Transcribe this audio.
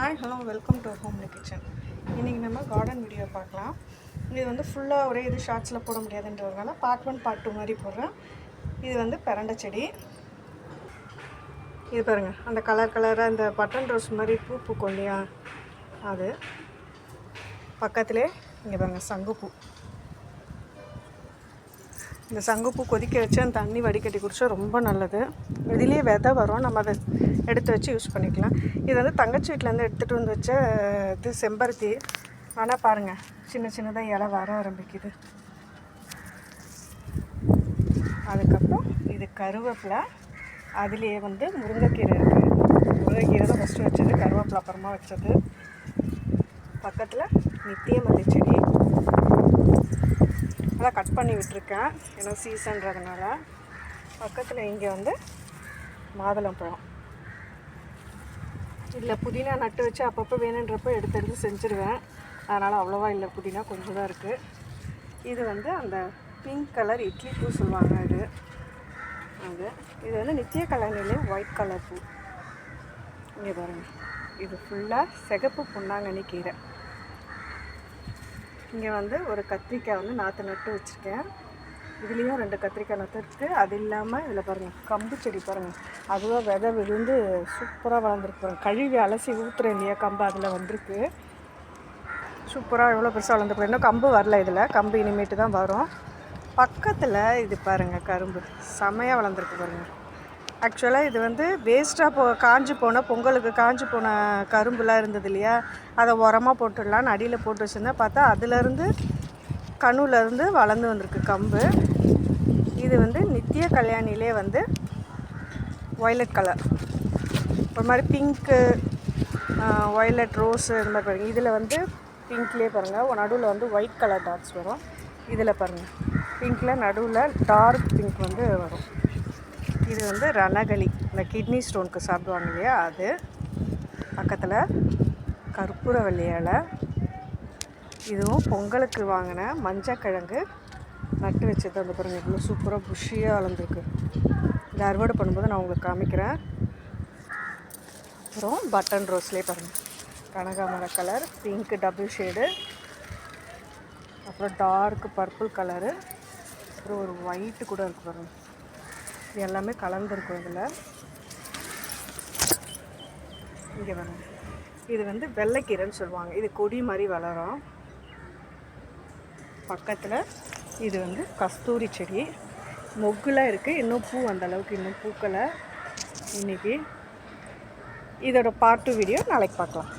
Hi hello welcome to homely kitchen. இன்றைக்கி நம்ம garden video பார்க்கலாம். இது வந்து ஃபுல்லாக ஒரே இது ஷார்ட்ஸில் போட முடியாதுன்றதுனால பார்ட் 1 பார்ட் 2 மாதிரி போடுறேன். இது வந்து பெரண்டை செடி. இது பாருங்கள், அந்த கலராக இந்த பட்டன் ரோஸ் மாதிரி பூ பூக்கும் இல்லையா, அது பக்கத்துலேயே இங்கே பாருங்கள் சங்குப்பூ. இந்த சங்குப்பூ கொதிக்க வச்சு அந்த தண்ணி வடிகட்டி குடித்தா ரொம்ப நல்லது. இதுலேயே விதை வரும், நம்ம அதை எடுத்து வச்சு யூஸ் பண்ணிக்கலாம். இது வந்து தங்கச்சி வீட்டிலேருந்து எடுத்துகிட்டு வந்து வச்ச இது செம்பருத்தி. ஆனால் பாருங்கள், சின்ன சின்னதாக இலை வர ஆரம்பிக்குது. அதுக்கப்புறம் இது கருவேப்பிலை. அதுலேயே வந்து முருங்கைக்கீரை இருக்குது. முருங்கைக்கீரை தான் ஃபஸ்ட்டு வச்சது, கருவேப்பிலை அப்புறமா வச்சது. பக்கத்தில் நித்திய மல்லி செடி அதான் கட் பண்ணி விட்டுருக்கேன், ஏன்னா சீசன்றதுனால. பக்கத்தில் இங்கே வந்து மாதுளம்பழம். இதில் புதினா நட்டு வச்சு அப்பப்போ வேணுன்றப்போ எடுத்து செஞ்சுருவேன். அதனால் அவ்வளோவா இல்லை, புதினா கொஞ்சம் தான் இருக்குது. இது வந்து அந்த பிங்க் கலர் இட்லி பூ சொல்லுவாங்க, இது வந்து நித்திய கலர்னிலே ஒயிட் கலர் பூ. இங்கே பாருங்கள், இது ஃபுல்லாக சிகப்பு பொன்னாங்கண்ணி கீரை. இங்கே வந்து ஒரு கத்திரிக்காய் வந்து நாற்று நட்டு வச்சுருக்கேன். இதுலேயும் 2 கத்திரிக்காய் நட்டு இருக்குது. அது இல்லாமல் இதில் பாருங்கள் கம்பு செடி பாருங்கள், அதுவாக விதை விழுந்து சூப்பராக வளர்ந்துருக்கு பாருங்கள். கழுவி அலசி ஊற்றுறேன் இல்லையா கம்பு, அதில் வந்திருக்கு. சூப்பராக எவ்வளோ பெருசாக வளர்ந்துருக்கு. இன்னும் கம்பு வரல, இதில் கம்பு இனிமேட்டு தான் வரும். பக்கத்தில் இது பாருங்கள் கரும்பு செமையாக வளர்ந்துருக்கு பாருங்கள். ஆக்சுவலாக இது வந்து வேஸ்ட்டாக காஞ்சி போன பொங்கலுக்கு காஞ்சி போன கரும்புலாம் இருந்தது இல்லையா, அதை உரமாக போட்டுடலான்னு அடியில் போட்டு வச்சுருந்தேன். பார்த்தா அதுலேருந்து கணுலேருந்து வளர்ந்து வந்திருக்கு கம்பு. இது வந்து நித்திய கல்யாணிலே வந்து வயலட் கலர், ஒரு மாதிரி பிங்க்கு, வயலட் ரோஸு இது மாதிரி பாருங்கள். இதில் வந்து பிங்க்லேயே பாருங்கள், நடுவில் வந்து ஒயிட் கலர் டாட்ஸ் வரும். இதில் பாருங்கள் பிங்க்கில் நடுவில் டார்க் பிங்க் வந்து வரும். இது வந்து ரணகளி, இந்த கிட்னி ஸ்டோனுக்கு சாப்பிடுவாங்க இல்லையா, அது. பக்கத்தில் கற்பூரவள்ளி இலை. இதுவும் பொங்கலுக்கு வாங்கின மஞ்சக்கிழங்கு நட்டு வச்சது. அந்த பாருங்கள் இவ்வளோ சூப்பராக புஷ்ஷியாக வளர்ந்துருக்கு. இந்த அறுவடை பண்ணும்போது நான் உங்களுக்கு காமிக்கிறேன். அப்புறம் பட்டன் ரோஸ்லேயே பாருங்கள் கனகாமர கலர், பிங்க்கு டபுள் ஷேடு, அப்புறம் டார்க் பர்பிள் கலரு, அப்புறம் ஒரு ஒயிட்டு கூட இருக்குது பாருங்கள். இது எல்லாமே கலந்துருக்கும் இதில். இங்கே பாருங்கள், இது வந்து வெள்ளைக்கீரைன்னு சொல்லுவாங்க. இது கொடி மாதிரி வளரும். பக்கத்தில் இது வந்து கஸ்தூரி செடி, மொக்குலாம் இருக்குது. இன்னும் பூ அந்தளவுக்கு இன்னும் பூக்களை. இன்றைக்கி இதோட பார்ட் 2 வீடியோ நாளைக்கு பார்க்கலாம்.